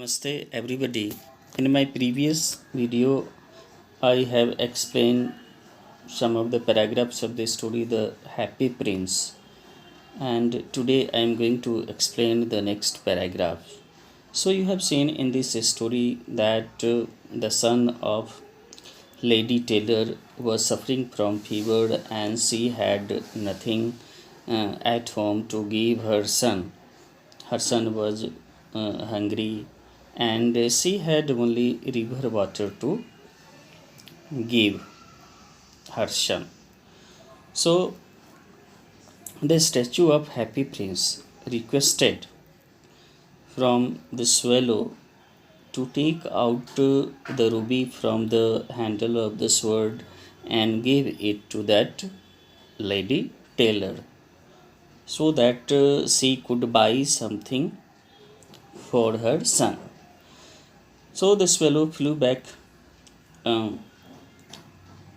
Namaste everybody. In my previous video, I have explained some of the paragraphs of the story The Happy Prince, and today I am going to explain the next paragraph. So, you have seen in this story that the son of Lady Taylor was suffering from fever and she had nothing at home to give her son. Her son was hungry and she had only river water to give her son. So the statue of Happy Prince requested from the swallow to take out the ruby from the handle of the sword and give it to that Lady Taylor so that she could buy something for her son. So the swallow flew back um,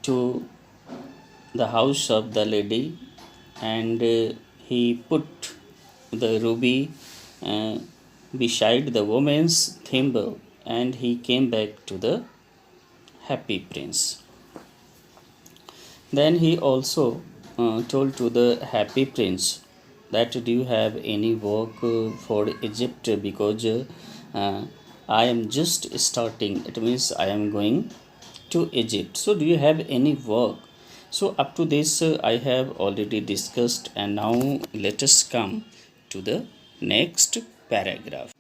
to the house of the lady and he put the ruby uh, beside the woman's thimble and he came back to the Happy Prince. Then he also told to the Happy Prince that do you have any work for Egypt because I am just starting. It means I am going to Egypt. So do you have any work? So up to this I have already discussed, and now let us come to the next paragraph.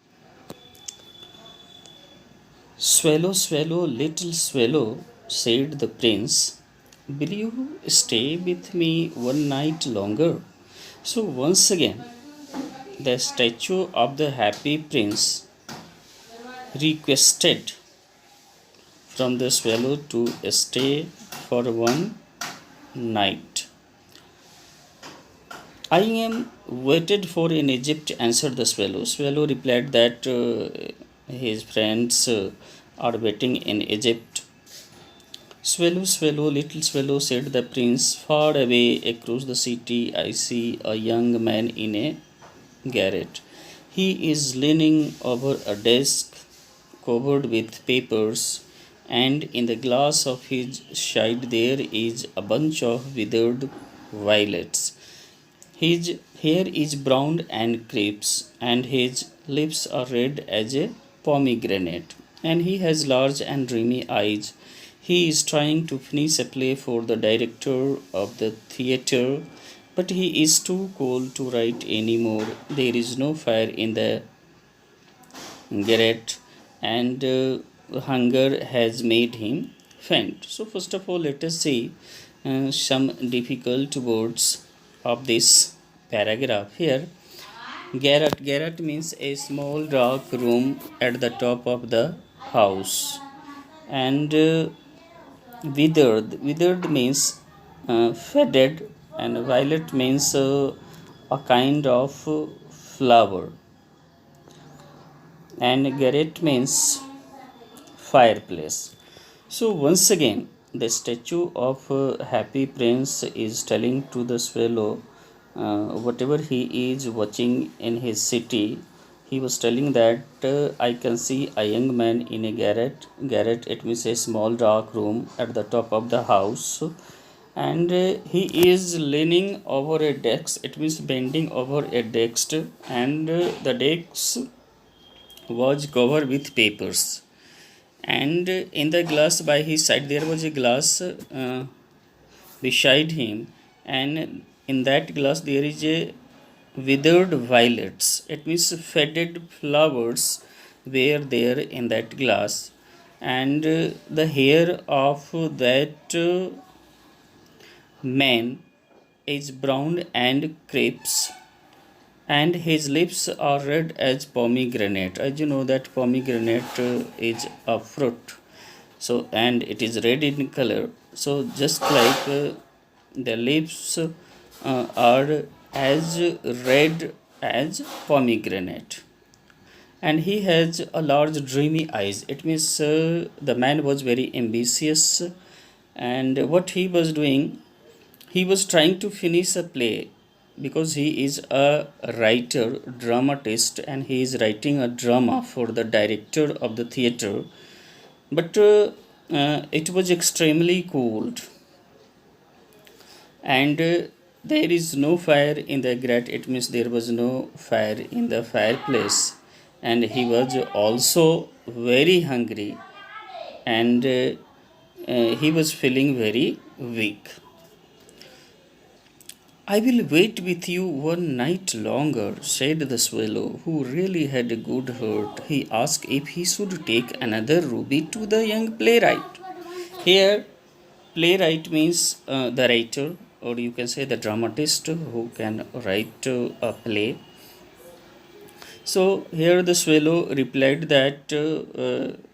Swallow, swallow, little swallow, said the prince, will you stay with me one night longer? So once again, the statue of the Happy Prince requested from the swallow to stay for one night. I am waited for in Egypt, answered the swallow. Swallow replied that his friends are waiting in Egypt. Swallow, swallow, little swallow, said the prince, far away across the city I see a young man in a garret. He is leaning over a desk covered with papers, and in the glass of his side there is a bunch of withered violets. His hair is brown and crisp, and his lips are red as a pomegranate, and he has large and dreamy eyes. He is trying to finish a play for the director of the theatre, but he is too cold to write any more. There is no fire in the garret, and hunger has made him faint. So, first of all, let us see some difficult words of this paragraph here. Garret means a small dark room at the top of the house, and withered means faded, and violet means a kind of flower, and garret means fireplace. So once again, the statue of Happy Prince is telling to the swallow whatever he is watching in his city. He was telling that I can see a young man in a garret. Garret, it means a small dark room at the top of the house, and he is leaning over a desk. It means bending over a desk, and the desk was covered with papers, and in the glass by his side there was a glass beside him, and in that glass there is a withered violets, it means faded flowers were there in that glass, and the hair of that man is brown and crisp, and his lips are red as pomegranate. As you know that pomegranate is a fruit, so and it is red in color. So just like the lips are as red as pomegranate, and he has a large dreamy eyes. It means the man was very ambitious, and what he was doing, he was trying to finish a play because he is a writer, dramatist, and he is writing a drama for the director of the theater. But it was extremely cold, and there is no fire in the grate. It means there was no fire in the fireplace, and he was also very hungry, and he was feeling very weak. I will wait with you one night longer, said the swallow, who really had a good heart. He asked if he should take another ruby to the young playwright. Here, playwright means the writer, or you can say the dramatist who can write a play. So, here the swallow replied that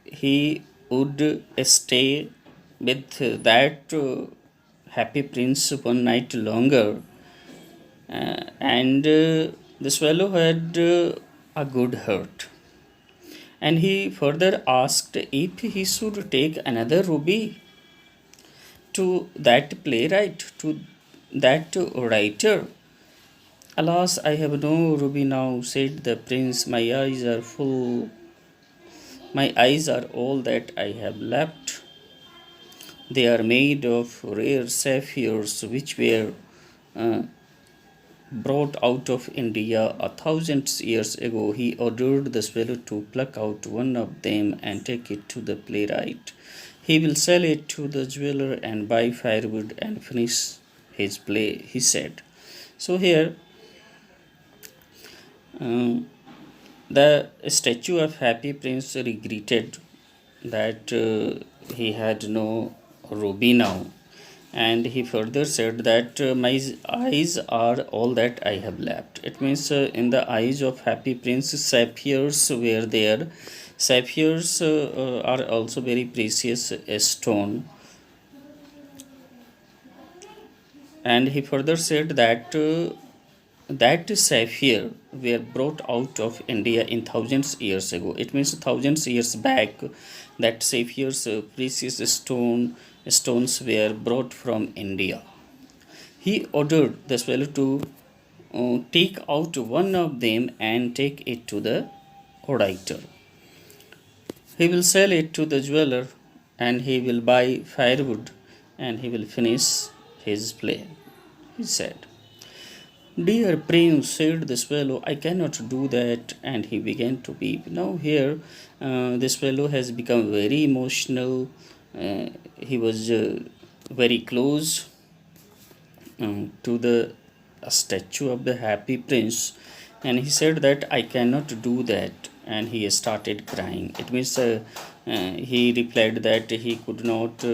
he would stay with that happy prince one night longer, and the swallow had a good heart. And he further asked if he should take another ruby to that playwright, to that writer. Alas, I have no ruby now, said the prince. My eyes are full. My eyes are all that I have left. They are made of rare sapphires which were uh, brought out of India 1,000 years ago. He ordered the swallow to pluck out one of them and take it to the playwright. He will sell it to the jeweler and buy firewood and finish his play, he said. So here, um, the statue of Happy Prince regretted that he had no ruby now, and he further said that my eyes are all that I have left. It means in the eyes of Happy Prince, sapphires were there. Sapphires are also very precious stone, and he further said that that sapphire were brought out of India in thousands years ago. It means thousands years back, that sapphires, precious stones were brought from India. He ordered the swallow to take out one of them and take it to the writer. He will sell it to the jeweler, and he will buy firewood, and he will finish his play, he said. Dear prince, said the swallow, I cannot do that, and he began to weep. Now, here, the swallow has become very emotional. He was very close to the statue of the happy prince, and he said that I cannot do that, and he started crying. It means he replied that he could not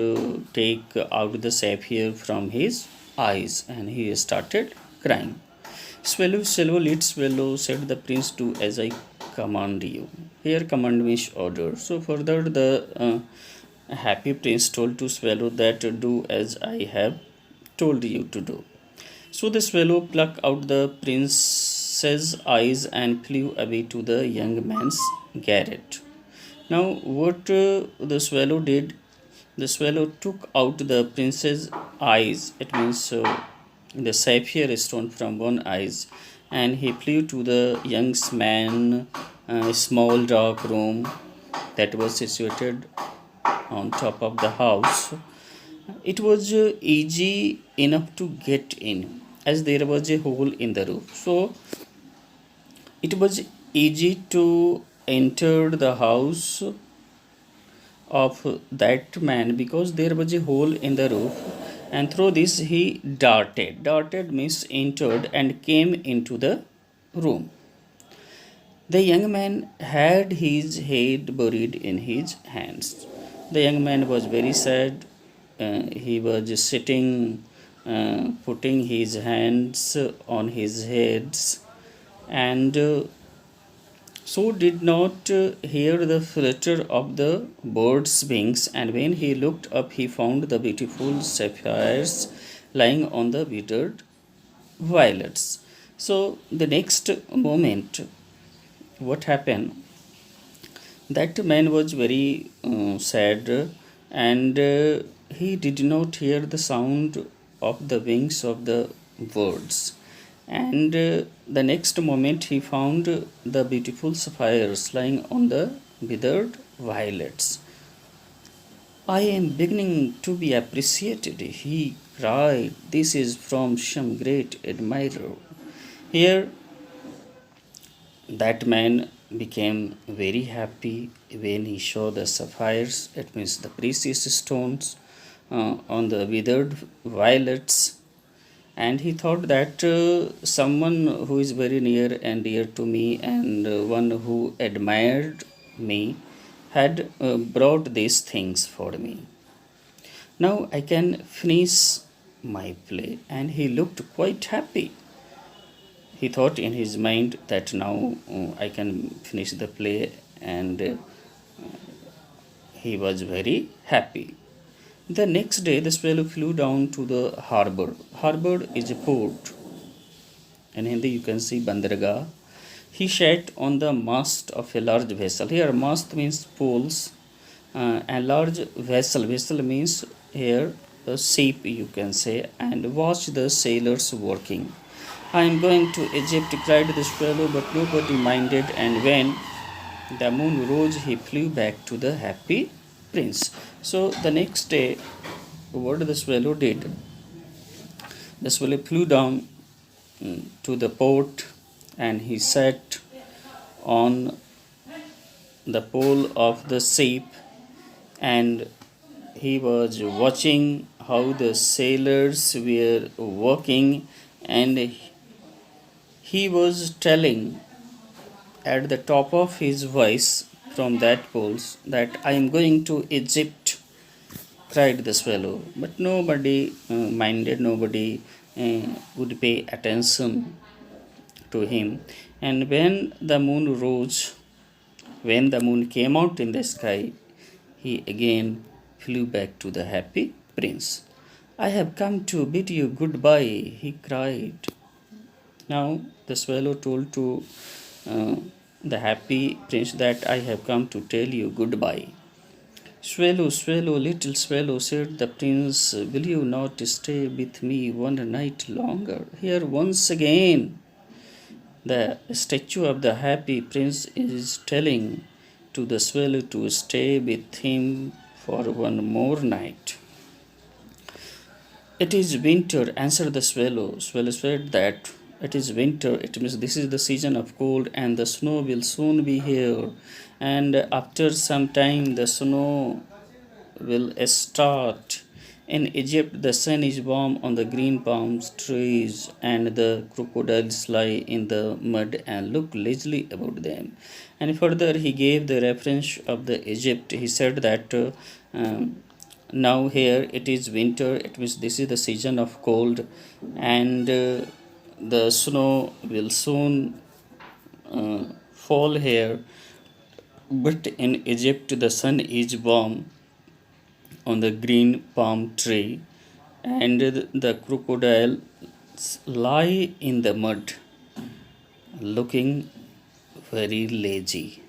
take out the sapphire from his eyes, and he started crying. Swallow, swallow, let swallow, said the prince, do as I command you. Here, command means order. So, further, the happy prince told to swallow that do as I have told you to do. So, the swallow plucked out the prince's eyes and flew away to the young man's garret. Now, what the swallow did, the swallow took out the prince's eyes. It means the sapphire stone from one eyes, and he flew to the young man small dark room that was situated on top of the house. It was easy enough to get in, as there was a hole in the roof. So it was easy to enter the house of that man because there was a hole in the roof, and through this he darted. Darted means entered and came into the room. The young man had his head buried in his hands. The young man was very sad. He was sitting, putting his hands on his heads, and so did not hear the flutter of the bird's wings. And when he looked up, he found the beautiful sapphires lying on the withered violets. So the next moment, what happened? That man was very sad, and he did not hear the sound of the wings of the birds. And the next moment he found the beautiful sapphires lying on the withered violets. I am beginning to be appreciated, he cried. This is from some great admirer. Here, that man became very happy when he saw the sapphires, it means the precious stones on the withered violets, and he thought that someone who is very near and dear to me and one who admired me had brought these things for me. Now I can finish my play, and he looked quite happy. He thought in his mind that now I can finish the play, and he was very happy. The next day, the swallow flew down to the harbor. Harbor is a port. In Hindi, you can see Bandargah. He sat on the mast of a large vessel. Here, mast means poles, and large vessel. Vessel means here a ship, you can say, and watched the sailors working. I am going to Egypt, cried the swallow, but nobody minded, and when the moon rose, he flew back to the happy prince. So the next day, what the swallow did? The swallow flew down to the port, and he sat on the pole of the ship, and he was watching how the sailors were working, and he was telling at the top of his voice from that pole that I am going to Egypt, cried the swallow. But nobody minded, nobody would pay attention to him. And when the moon rose, when the moon came out in the sky, he again flew back to the happy prince. I have come to bid you goodbye, he cried. Now the swallow told to the happy prince that I have come to tell you goodbye. Swallow, swallow, little swallow, said the prince, will you not stay with me one night longer? Here once again the statue of the happy prince is telling to the swallow to stay with him for one more night. It is winter, answered the swallow. Swallow said that it is winter, it means this is the season of cold, and the snow will soon be here. And after some time, the snow will start. In Egypt, the sun is warm on the green palm trees, and the crocodiles lie in the mud and look lazily about them. And further, he gave the reference of the Egypt. He said that now here it is winter, it means this is the season of cold, and the snow will soon fall here. But in Egypt, the sun is warm on the green palm tree, and the crocodiles lie in the mud looking very lazy.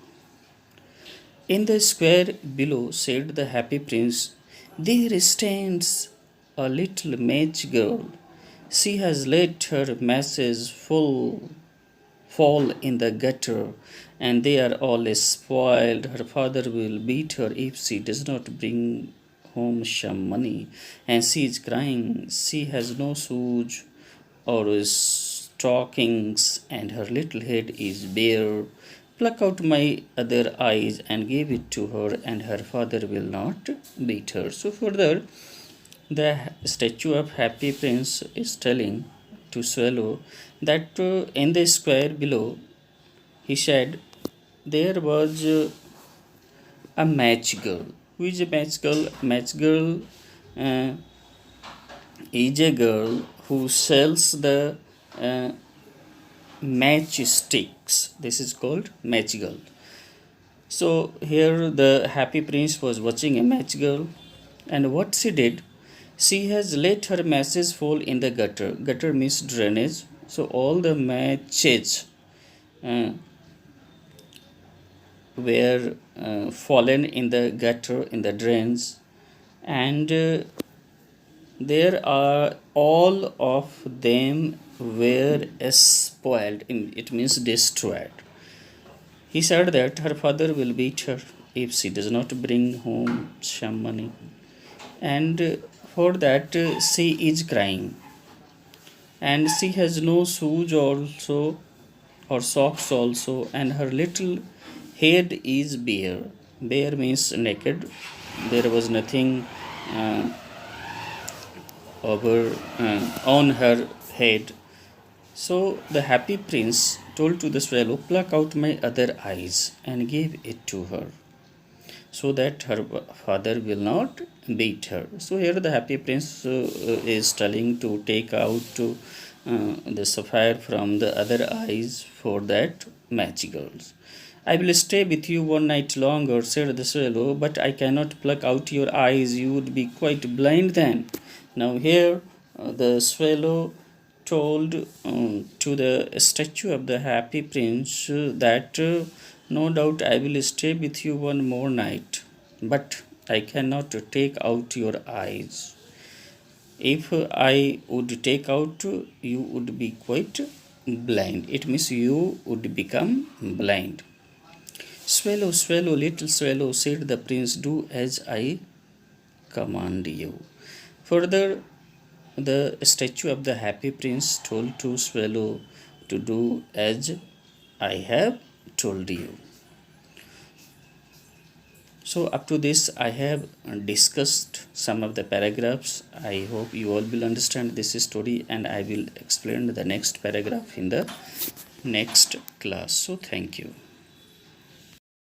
In the square below, said the happy prince, there stands a little match girl. She has let her masses fall in the gutter, and they are all spoiled. Her father will beat her if she does not bring home some money, and she is crying. She has no shoes or stockings, and her little head is bare. Pluck out my other eyes and give it to her, and her father will not beat her. So, further, the statue of Happy Prince is telling to Swallow that in the square below, he said, there was a match girl. Who is a match girl? Match girl uh, is a girl who sells the matchsticks. This is called match girl. So here the happy prince was watching a match girl, and what she did, she has let her matches fall in the gutter. Gutter means drainage. So all the matches uh, were fallen in the gutter, in the drains, and there are all of them were spoiled. It means destroyed. He said that her father will beat her if she does not bring home some money, and for that she is crying, and she has no shoes also or socks also, and her little head is bare. Bare means naked. There was nothing uh, over on her head. So the happy prince told to the swallow, "Pluck out my other eyes and give it to her, so that her father will not beat her." So here the happy prince is telling to take out the sapphire from the other eyes for that match girls. "I will stay with you one night longer," said the swallow, "but I cannot pluck out your eyes. You would be quite blind then." Now here the swallow told to the statue of the happy prince that no doubt I will stay with you one more night, but I cannot take out your eyes. If I would take out, you would be quite blind. It means you would become blind. "Swallow, swallow, little swallow," said the prince, "do as I command you." Further, the statue of the happy prince told to swallow to do as I have told you. So up to this I have discussed some of the paragraphs. I hope you all will understand this story, and I will explain the next paragraph in the next class. So thank you.